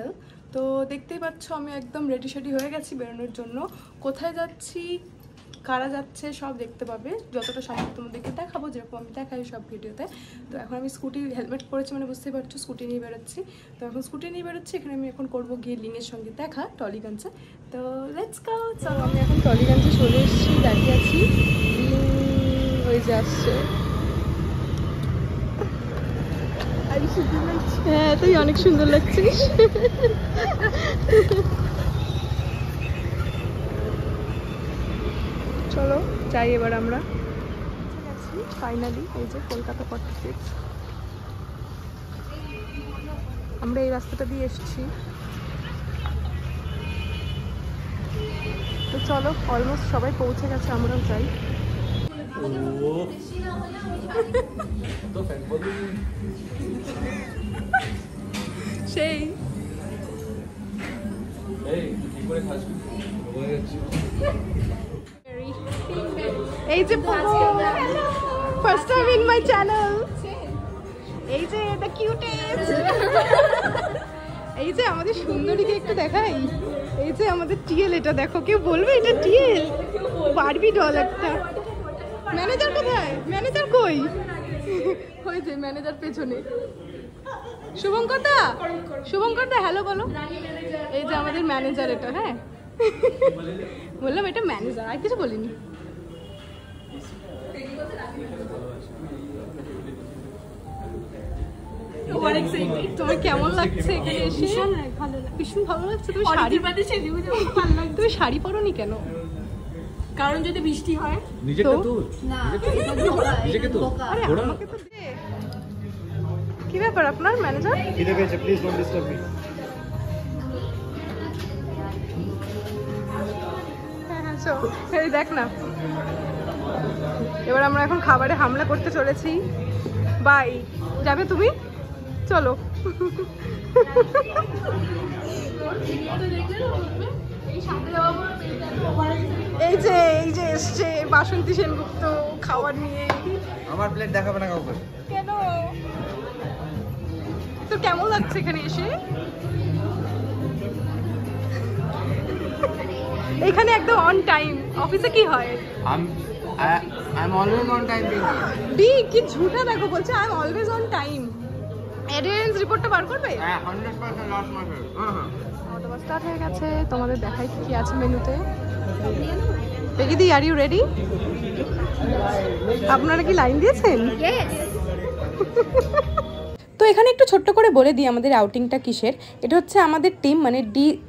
Channel. তো দেখতেই পাচ্ছ আমি একদম রেডি শেডি হয়ে গেছি বেরোনোর জন্য। কোথায় যাচ্ছি, কারা যাচ্ছে সব দেখতে পাবে, যতটা সম্ভব তোমাদেরকে দেখাবো, যেরকম আমি দেখাই সব ভিডিওতে। তো এখন আমি স্কুটি হেলমেট পরেছি, মানে বুঝতেই পারছো স্কুটি নিয়ে বেরোচ্ছি। তো এখন স্কুটি নিয়ে বেরোচ্ছি, এখানে আমি এখন করবো গিয়ে লিংয়ের সঙ্গে দেখা টলিগঞ্জে। তো লেটস গো। চলো আমি এখন টলিগঞ্জে চলে এসেছি, দাঁড়িয়ে আছি, ওই যে আসছে। হ্যাঁ তুই অনেক সুন্দর লাগছিস। চলো যাই এবার আমরা। ফাইনালি এই যে কলকাতা 46, আমরা এই রাস্তাটা দিয়ে এসেছি। তো চলো অলমোস্ট সবাই পৌঁছে গেছে, আমরাও যাই। সেই এই যে first time in my channel, এই যে দ্য কিউটেস্ট, এই যে আমাদের সুন্দরীকে একটু দেখাই, এই যে আমাদের টিএল, এটা দেখো, কেউ বলবে এটা টিএল, বারবি ডল একটা। ম্যানেজার কোথায়, ম্যানেজার কই? ওই যে ম্যানেজার পেছনে। শুভঙ্কর দা, শুভঙ্কর দা হ্যালো বলো। এই যে আমাদের ম্যানেজার এটা। হ্যাঁ বললাম এটা ম্যানেজার, আর কিছু বলিনি। তোমার কেমন লাগছে এখানে এসে? ভীষণ ভালো লাগছে। তুমি শাড়ি পরোনি কেন? কারণ যদি বৃষ্টি হয়। কি ব্যাপার আপনার ম্যানেজার? হ্যাঁ দেখ না, এবার আমরা এখন খাবারে হামলা করতে চলেছি। বাই, যাবে তুমি? চলো। এই যে এসছে বাসন্তী সেনগুপ্ত খাবার নিয়ে। আমার প্লেট দেখাবে না কাউকে। কেন? তো কেমন লাগছে এখানে এসে? এখানে একদম অন টাইম। অফিসে কি হয়? I'm always on time. B কি ঝুঠা দেখো, বলছে I am always on time. Attendance রিপোর্টটা বার করবে? হ্যাঁ 100% লস মাসে। হ্যাঁ অটোবাস স্টার্ট হয়ে গেছে, তোমাদের দেখাই কি আছে মেনুতে। বেগিদি আর ইউ রেডি? আপনারা কি লাইন দিয়েছেন? তো এখানে একটু ছোট্ট করে বলে দিই আমাদের আউটিংটা কিসের। এটা হচ্ছে আমাদের টিম, মানে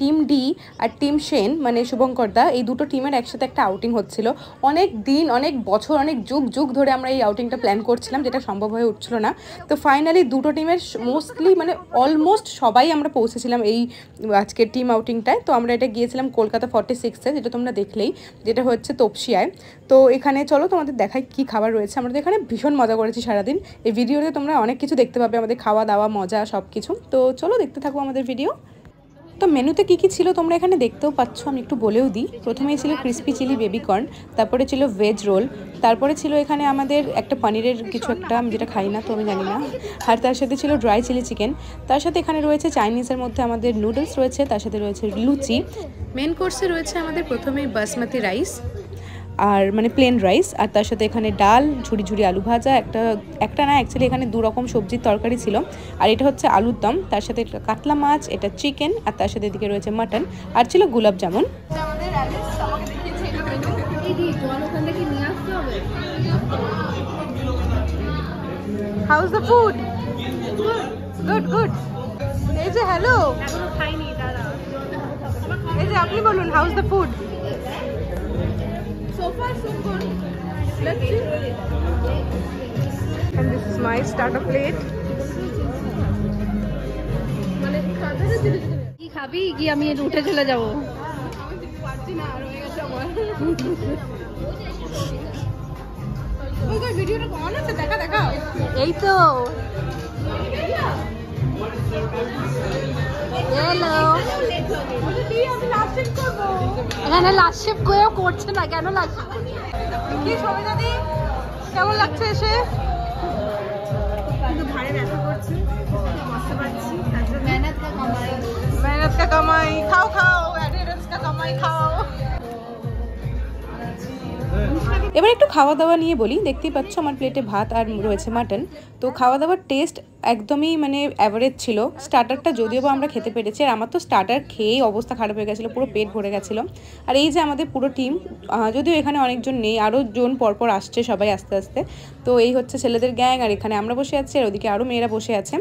টিম ডি আর টিম সেন, মানে শুভঙ্কর দা, এই দুটো টিমের একসাথে একটা আউটিং হচ্ছিল। অনেক দিন, অনেক বছর, অনেক যুগ ধরে আমরা এই আউটিংটা প্ল্যান করছিলাম, যেটা সম্ভব হয়ে উঠছিল না। তো ফাইনালি দুটো টিমের মোস্টলি, মানে অলমোস্ট সবাই আমরা পৌঁছেছিলাম এই আজকের টিম আউটিংটায়। তো আমরা এটা গিয়েছিলাম কলকাতা 46-এ, যেটা তোমরা দেখলেই, যেটা হচ্ছে তপসিয়ায়। তো এখানে চলো তোমাদের দেখাই কি খাবার রয়েছে। আমরা এখানে ভীষণ মজা করেছি সারাদিন। এই ভিডিওতে তোমরা অনেক কিছু দেখতে পাবে, আমাদের খাওয়া দাওয়া, মজা সব কিছু। তো চলো দেখতে থাকবো আমাদের ভিডিও। তো মেনুতে কি কি ছিল তোমরা এখানে দেখতেও পাচ্ছ, আমি একটু বলেও দিই। প্রথমেই ছিল ক্রিস্পি চিলি বেবিকর্ন, তারপরে ছিল ভেজ রোল, তারপরে ছিল এখানে আমাদের একটা পনিরের কিছু একটা, আমি যেটা খাই না তো আমি জানি না, আর তার সাথে ছিল ড্রাই চিলি চিকেন। তার সাথে এখানে রয়েছে চাইনিজের মধ্যে আমাদের নুডলস রয়েছে, তার সাথে রয়েছে লুচি। মেন কোর্সে রয়েছে আমাদের প্রথমেই বাসমতি রাইস, আর মানে প্লেন রাইস, আর তার সাথে এখানে ডাল, ঝুড়ি আলু ভাজা, একটা না অ্যাকচুয়ালি এখানে 2 রকম সবজির তরকারি ছিল, আর এটা হচ্ছে আলুর দম, তার সাথে কাতলা মাছ, এটা চিকেন, আর তার সাথে এদিকে রয়েছে মাটন, আর ছিল গোলাপ jamun. House the food? Good. এই যে হ্যালো, খাইনি দাদা, এই যে আপনি বলুন house the food? So far so good. Let's see. And this is my starter plate. মানে খাবারে দিতে কি খাবি কি আমি উঠে চলে যাব? আমি পারছি না, আর হয়ে গেছে আমার। ওই ভিডিওটা অন আছে, দেখা। এই তো হ্যালো, এখানে লাস্ট শেপ কেউ করছে না, কেন লাস্ট শেপ কি? সবাই দাদি কেমন লাগছে এসে? কিন্তু ঘাড়ে ব্যথা করছে, বুঝতে পারছি, তার জন্য মেহনত कमाई खाओ खाओ एडिडेंस का कमाई खाओ। এবার একটু খাওয়া দাওয়া নিয়ে বলি। দেখতেই পাচ্ছ আমার প্লেটে ভাত আর রয়েছে মাটন। তো খাওয়া দাওয়ার টেস্ট একদমই মানে অ্যাভারেজ ছিল। স্টার্টারটা যদিও বা আমরা খেতে পেরেছি, আর আমার তো স্টার্টার খেয়েই অবস্থা খারাপ হয়ে গেছিলো, পুরো পেট ভরে গেছিলো। আর এই যে আমাদের পুরো টিম, যদিও এখানে অনেকজন নেই, আরও জন পরপর আসছে সবাই আস্তে আস্তে। তো এই হচ্ছে ছেলেদের গ্যাং, আর এখানে আমরা বসে আছি, আর ওদিকে আরও মেয়েরা বসে আছে।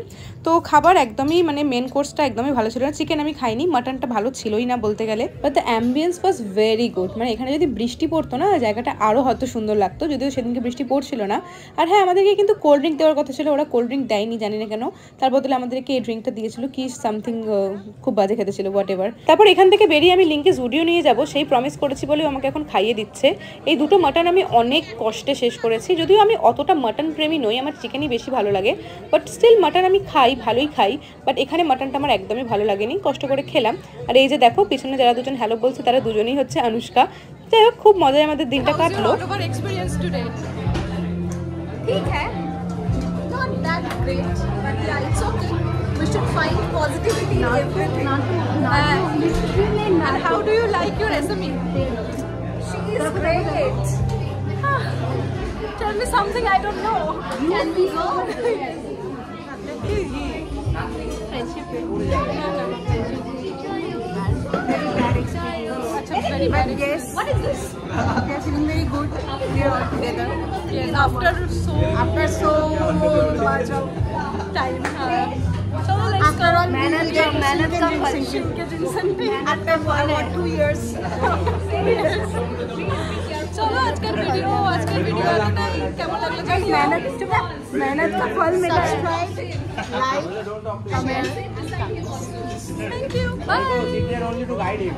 তো খাবার একদমই মানে মেন কোর্সটা একদমই ভালো ছিল না। চিকেন আমি খাইনি, মাটনটা ভালো ছিলই না বলতে গেলে, but the ambience was very good. মানে এখানে যদি বৃষ্টি পড়তো না, জায়গাটা আরও হয়তো সুন্দর লাগতো, যদিও সেদিনকে বৃষ্টি পড়ছিল না। আর হ্যাঁ, আমাদেরকে কিন্তু কোল্ড ড্রিঙ্ক দেওয়ার কথা ছিল, ওরা কোল্ড ড্রিঙ্ক দেয়নি, জানি না কেন। তার বদলে আমাদেরকে এই ড্রিঙ্কটা দিয়েছিল, কি সামথিং খুব বাজে খেতে ছিল, হোয়াট এভার। তারপর এখান থেকে বেরিয়ে আমি লিঙ্কে জুডিও নিয়ে যাব, সেই প্রমিস করেছি বলেও আমাকে এখন খাইয়ে দিচ্ছে। এই দুটো মাটন আমি অনেক কষ্টে শেষ করেছি, যদিও আমি অতটা মাটন প্রেমী নই, আমার চিকেনই বেশি ভালো লাগে, বাট স্টিল মাটন আমি খাই, ভালোই খাই। বাট এখানে মাটনটা আমার একদমই ভালো লাগেনি, কষ্ট করে খেলাম। আর এই যে দেখো পিছনে যারা দুজন হ্যালো বলছে, তারা দুজনেই হচ্ছে অনুষ্কা। যাই হোক, খুব মজায় আমাদের দিনটা কাটলো। ठीक है, not that great, but yeah, it's okay. We should find positivity in everything. And how do you like your SME? She is great. Tell me something I don't know. Can we know? Friendship. Very bad. Yes. What is this? We are feeling very good. We are all together. Yes, after so much of time. So let's After go. all, मेहनत का फल After 2 years. चलो आजकल video কেমন লাগলো জানিও। मेहनत का फल मिला है। Like, comment. Thank you. Bye. Sit there only to guide him.